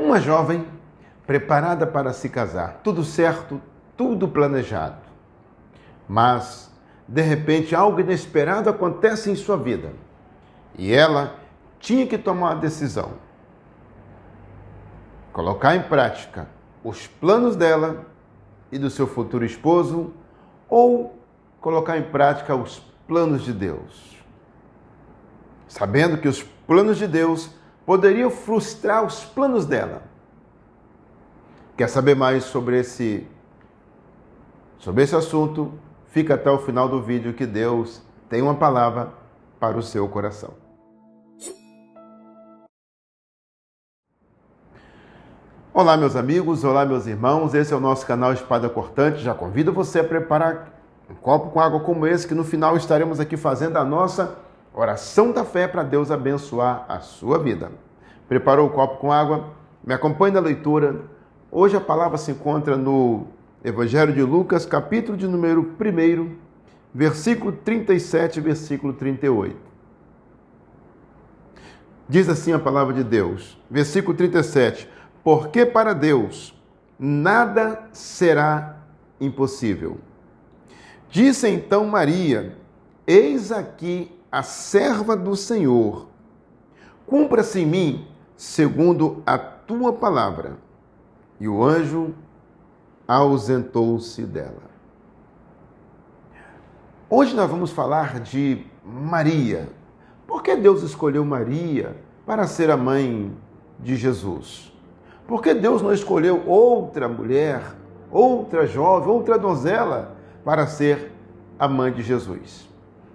Uma jovem preparada para se casar, tudo certo, tudo planejado. Mas, de repente, algo inesperado acontece em sua vida. E ela tinha que tomar uma decisão. Colocar em prática os planos dela e do seu futuro esposo, ou colocar em prática os planos de Deus. Sabendo que os planos de Deus poderiam frustrar os planos dela. Quer saber mais sobre esse assunto? Fica até o final do vídeo que Deus tem uma palavra para o seu coração. Olá, meus amigos, olá, meus irmãos, esse é o nosso canal Espada Cortante. Já convido você a preparar um copo com água como esse, que no final estaremos aqui fazendo a nossa oração da fé para Deus abençoar a sua vida. Preparou o copo com água? Me acompanhe na leitura. Hoje a palavra se encontra no Evangelho de Lucas, capítulo de número 1, versículo 37 e versículo 38. Diz assim a palavra de Deus, versículo 37, porque para Deus nada será impossível. Disse então Maria, eis aqui a serva do Senhor, cumpra-se em mim segundo a tua palavra. E o anjo ausentou-se dela. Hoje nós vamos falar de Maria. Por que Deus escolheu Maria para ser a mãe de Jesus? Por que Deus não escolheu outra mulher, outra jovem, outra donzela para ser a mãe de Jesus?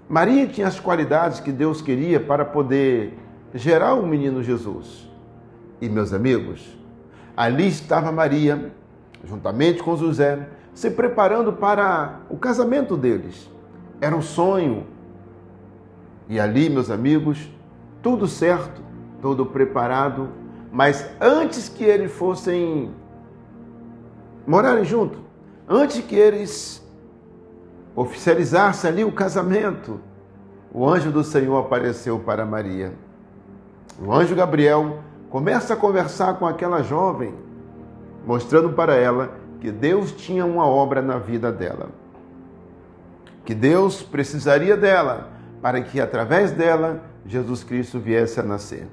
Maria tinha as qualidades que Deus queria para poder gerar o menino Jesus. E, meus amigos, ali estava Maria, juntamente com José, se preparando para o casamento deles. Era um sonho. E ali, meus amigos, tudo certo, tudo preparado. Mas antes que eles fossem morarem juntos, antes que eles oficializassem ali o casamento, o anjo do Senhor apareceu para Maria. O anjo Gabriel começa a conversar com aquela jovem, mostrando para ela que Deus tinha uma obra na vida dela. Que Deus precisaria dela, para que através dela, Jesus Cristo viesse a nascer.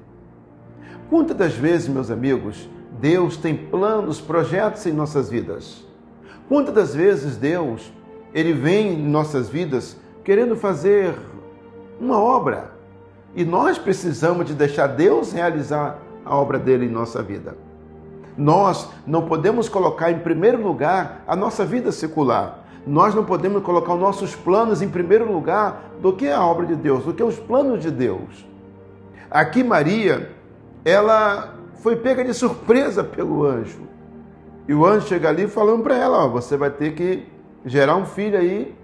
Quantas das vezes, meus amigos, Deus tem planos, projetos em nossas vidas? Quantas das vezes Deus, Ele vem em nossas vidas querendo fazer uma obra? E nós precisamos de deixar Deus realizar a obra dele em nossa vida. Nós não podemos colocar em primeiro lugar a nossa vida secular. Nós não podemos colocar os nossos planos em primeiro lugar do que a obra de Deus, do que os planos de Deus. Aqui Maria, ela foi pega de surpresa pelo anjo. E o anjo chega ali falando para ela, você vai ter que gerar um filho aí.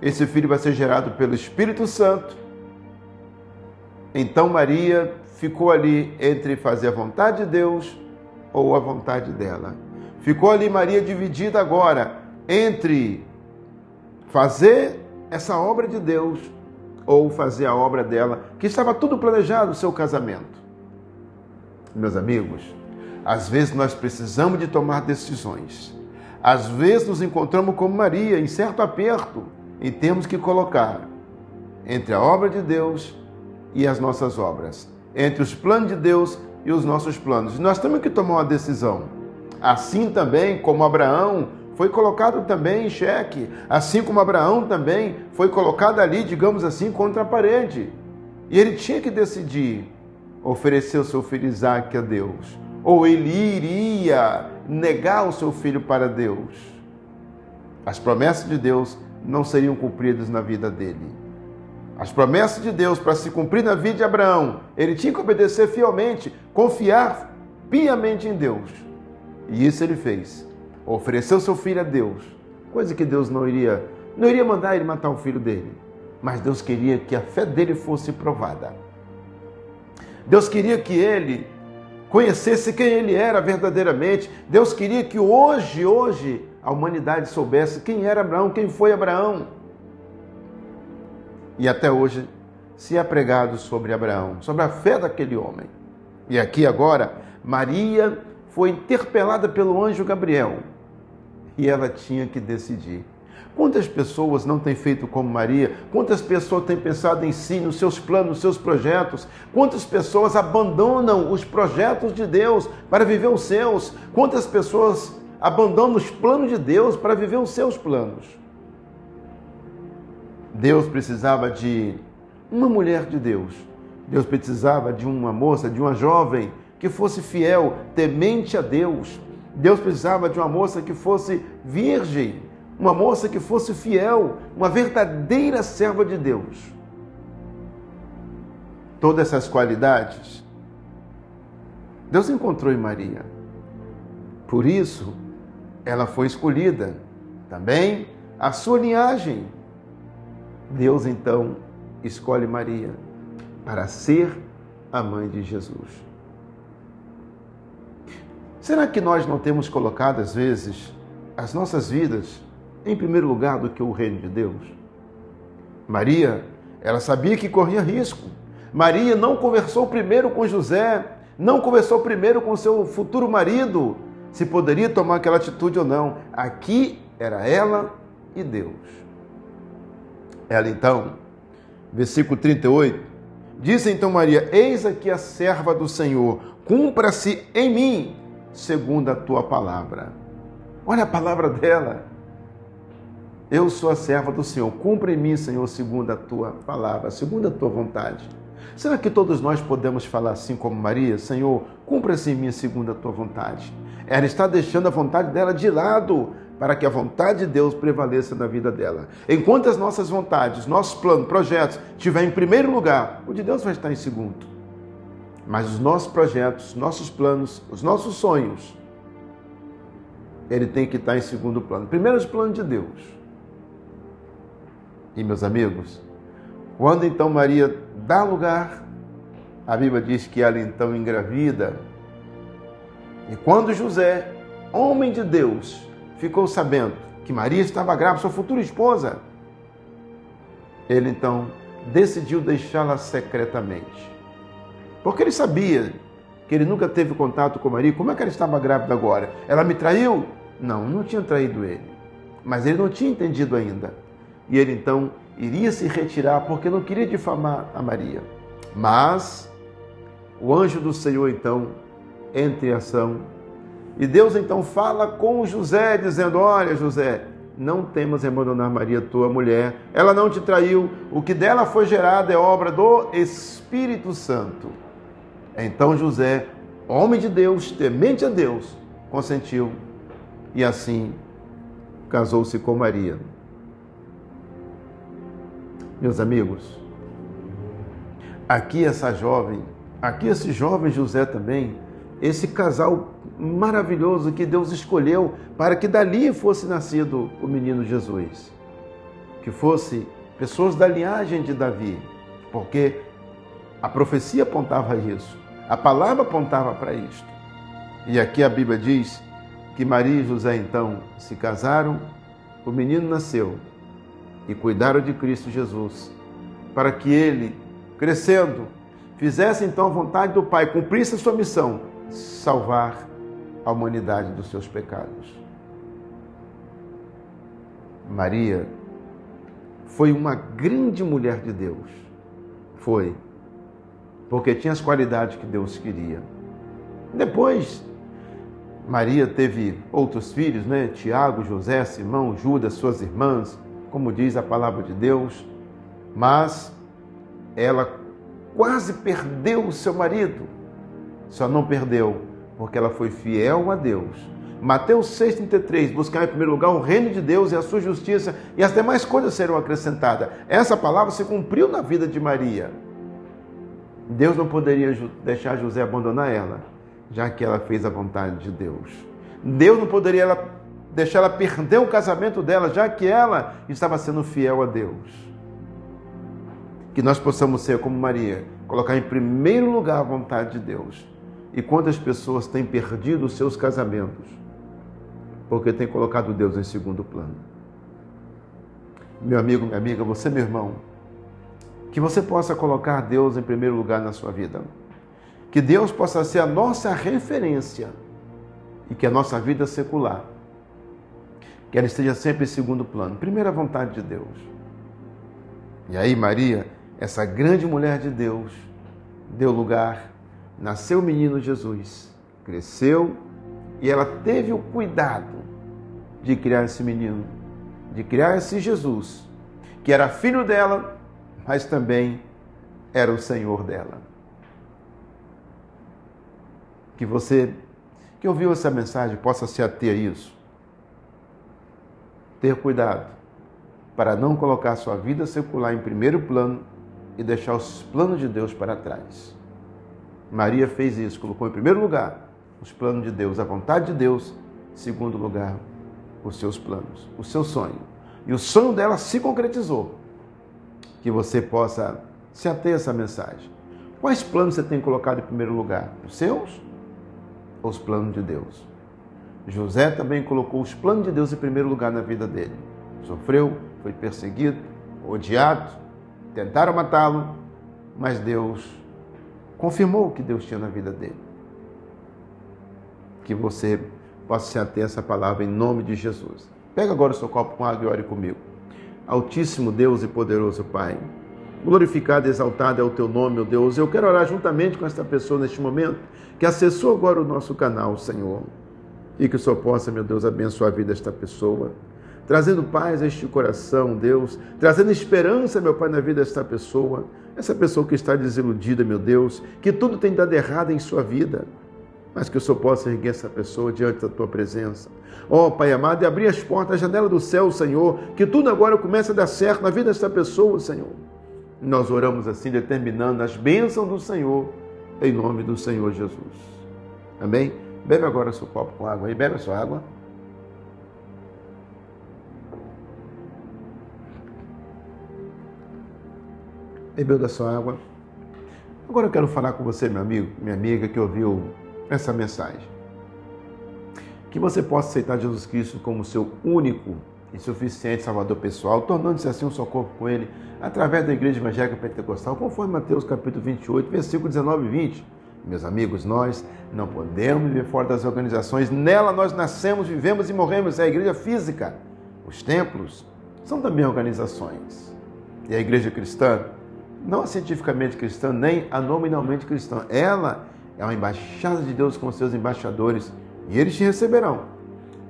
Esse filho vai ser gerado pelo Espírito Santo. Então Maria ficou ali entre fazer a vontade de Deus ou a vontade dela. Ficou ali Maria dividida agora entre fazer essa obra de Deus ou fazer a obra dela, que estava tudo planejado, o seu casamento. Meus amigos, às vezes nós precisamos de tomar decisões. Às vezes nos encontramos como Maria, em certo aperto, e temos que colocar entre a obra de Deus e as nossas obras, entre os planos de Deus e os nossos planos. Nós temos que tomar uma decisão. Assim também como Abraão foi colocado também em xeque, assim como Abraão também foi colocado ali, digamos assim, contra a parede. E ele tinha que decidir oferecer o seu filho Isaque a Deus, ou ele iria negar o seu filho para Deus. As promessas de Deus não seriam cumpridas na vida dele. As promessas de Deus para se cumprir na vida de Abraão, ele tinha que obedecer fielmente, confiar piamente em Deus. E isso ele fez. Ofereceu seu filho a Deus, coisa que Deus não iria mandar ele matar o filho dele. Mas Deus queria que a fé dele fosse provada. Deus queria que ele conhecesse quem ele era verdadeiramente. Deus queria que hoje a humanidade soubesse quem era Abraão, quem foi Abraão. E até hoje se é pregado sobre Abraão, sobre a fé daquele homem. E aqui agora, Maria foi interpelada pelo anjo Gabriel e ela tinha que decidir. Quantas pessoas não têm feito como Maria? Quantas pessoas têm pensado em si, nos seus planos, nos seus projetos? Quantas pessoas abandonam os projetos de Deus para viver os seus? Quantas pessoas abandonam os planos de Deus para viver os seus planos? Deus precisava de uma mulher de Deus. Deus precisava de uma moça, de uma jovem que fosse fiel, temente a Deus. Deus precisava de uma moça que fosse virgem, uma moça que fosse fiel, uma verdadeira serva de Deus. Todas essas qualidades Deus encontrou em Maria. Por isso, ela foi escolhida. Também a sua linhagem. Deus então escolhe Maria para ser a mãe de Jesus. Será que nós não temos colocado, às vezes, as nossas vidas em primeiro lugar do que o reino de Deus? Maria, ela sabia que corria risco. Maria não conversou primeiro com José, não conversou primeiro com seu futuro marido, se poderia tomar aquela atitude ou não. Aqui era ela e Deus. Ela então, versículo 38, disse então Maria: eis aqui a serva do Senhor, cumpra-se em mim segundo a tua palavra. Olha a palavra dela. Eu sou a serva do Senhor, cumpra em mim, Senhor, segundo a tua palavra, segundo a tua vontade. Será que todos nós podemos falar assim como Maria? Senhor, cumpra-se em mim segundo a tua vontade. Ela está deixando a vontade dela de lado para que a vontade de Deus prevaleça na vida dela. Enquanto as nossas vontades, nossos planos, projetos estiverem em primeiro lugar, o de Deus vai estar em segundo. Mas os nossos projetos, nossos planos, os nossos sonhos, ele tem que estar em segundo plano. Primeiro os planos de Deus. E meus amigos, quando então Maria dá lugar, a Bíblia diz que ela então engravida. E quando José, homem de Deus, ficou sabendo que Maria estava grávida, sua futura esposa, ele então decidiu deixá-la secretamente. Porque ele sabia que ele nunca teve contato com Maria. Como é que ela estava grávida agora? Ela me traiu? Não, não tinha traído ele. Mas ele não tinha entendido ainda. E ele então iria se retirar porque não queria difamar a Maria. Mas o anjo do Senhor então entra em ação. E Deus então fala com José, dizendo: olha, José, não temas em abandonar Maria, tua mulher. Ela não te traiu. O que dela foi gerado é obra do Espírito Santo. Então José, homem de Deus, temente a Deus, consentiu e assim casou-se com Maria. Meus amigos, aqui esse jovem José também, esse casal maravilhoso que Deus escolheu para que dali fosse nascido o menino Jesus, que fosse pessoas da linhagem de Davi, porque a profecia apontava isso. A palavra apontava para isto. E aqui a Bíblia diz que Maria e José então se casaram, o menino nasceu e cuidaram de Cristo Jesus, para que ele, crescendo, fizesse então a vontade do Pai, cumprisse a sua missão, salvar a humanidade dos seus pecados. Maria foi uma grande mulher de Deus. Foi. Porque tinha as qualidades que Deus queria. Depois, Maria teve outros filhos, né? Tiago, José, Simão, Judas, suas irmãs, como diz a palavra de Deus. Mas ela quase perdeu o seu marido. Só não perdeu porque ela foi fiel a Deus. Mateus 6,33, buscar em primeiro lugar o reino de Deus e a sua justiça, e as demais coisas serão acrescentadas. Essa palavra se cumpriu na vida de Maria. Deus não poderia deixar José abandonar ela, já que ela fez a vontade de Deus. Deus não poderia deixar ela perder o casamento dela, já que ela estava sendo fiel a Deus. Que nós possamos ser como Maria, colocar em primeiro lugar a vontade de Deus. E quantas pessoas têm perdido os seus casamentos porque têm colocado Deus em segundo plano? Meu amigo, minha amiga, você, meu irmão, que você possa colocar Deus em primeiro lugar na sua vida. Que Deus possa ser a nossa referência e que a nossa vida secular, que ela esteja sempre em segundo plano. Primeira vontade de Deus. E aí Maria, essa grande mulher de Deus, deu lugar, nasceu o menino Jesus, cresceu e ela teve o cuidado de criar esse menino, de criar esse Jesus, que era filho dela, mas também era o Senhor dela. Que você que ouviu essa mensagem possa se ater a isso. Ter cuidado para não colocar sua vida secular em primeiro plano e deixar os planos de Deus para trás. Maria fez isso, colocou em primeiro lugar os planos de Deus, a vontade de Deus, em segundo lugar os seus planos, o seu sonho. E o sonho dela se concretizou. Que você possa se ater a essa mensagem. Quais planos você tem colocado em primeiro lugar? Os seus ou os planos de Deus? José também colocou os planos de Deus em primeiro lugar na vida dele. Sofreu, foi perseguido, odiado, tentaram matá-lo, mas Deus confirmou o que Deus tinha na vida dele. Que você possa se ater a essa palavra em nome de Jesus. Pega agora o seu copo com água e ore comigo. Altíssimo Deus e poderoso Pai, glorificado e exaltado é o teu nome, meu Deus. Eu quero orar juntamente com esta pessoa neste momento, que acessou agora o nosso canal, Senhor. E que o Senhor possa, meu Deus, abençoar a vida desta pessoa, trazendo paz a este coração, Deus, trazendo esperança, meu Pai, na vida desta pessoa, essa pessoa que está desiludida, meu Deus, que tudo tem dado errado em sua vida, mas que o Senhor possa erguer essa pessoa diante da tua presença. Ó Pai amado, e abrir as portas, a janela do céu, Senhor, que tudo agora comece a dar certo na vida desta pessoa, Senhor. Nós oramos assim, determinando as bênçãos do Senhor, em nome do Senhor Jesus. Amém? Bebe agora seu copo com água aí, bebe a sua água. Bebeu da sua água. Agora eu quero falar com você, meu amigo, minha amiga, que ouviu essa mensagem. Que você possa aceitar Jesus Cristo como seu único e suficiente Salvador pessoal, tornando-se assim um só corpo com Ele, através da Igreja Evangélica Pentecostal, conforme Mateus capítulo 28, versículo 19 e 20. Meus amigos, nós não podemos viver fora das organizações. Nela nós nascemos, vivemos e morremos. É a igreja física. Os templos são também organizações. E a igreja cristã, não a cientificamente cristã, nem a nominalmente cristã, ela é uma embaixada de Deus com seus embaixadores, e eles te receberão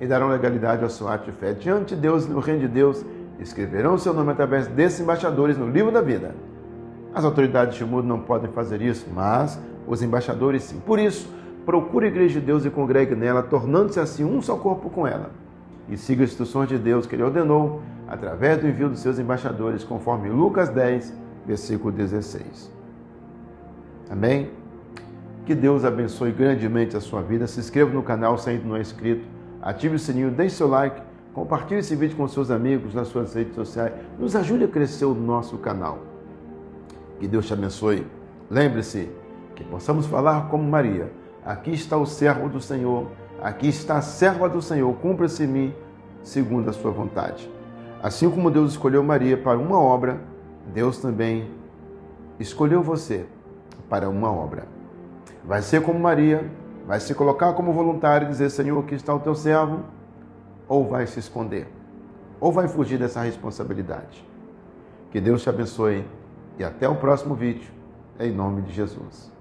e darão legalidade ao seu ato de fé. Diante de Deus, no reino de Deus, escreverão o seu nome através desses embaixadores no livro da vida. As autoridades do mundo não podem fazer isso, mas os embaixadores sim. Por isso, procure a igreja de Deus e congregue nela, tornando-se assim um só corpo com ela. E siga as instruções de Deus que Ele ordenou, através do envio dos seus embaixadores, conforme Lucas 10, versículo 16. Amém? Que Deus abençoe grandemente a sua vida. Se inscreva no canal se ainda não é inscrito. Ative o sininho, deixe seu like, compartilhe esse vídeo com seus amigos nas suas redes sociais. Nos ajude a crescer o nosso canal. Que Deus te abençoe. Lembre-se que possamos falar como Maria. Aqui está o servo do Senhor. Aqui está a serva do Senhor. Cumpra-se em mim segundo a sua vontade. Assim como Deus escolheu Maria para uma obra, Deus também escolheu você para uma obra. Vai ser como Maria, vai se colocar como voluntário e dizer, Senhor, aqui está o teu servo, ou vai se esconder, ou vai fugir dessa responsabilidade. Que Deus te abençoe e até o próximo vídeo, em nome de Jesus.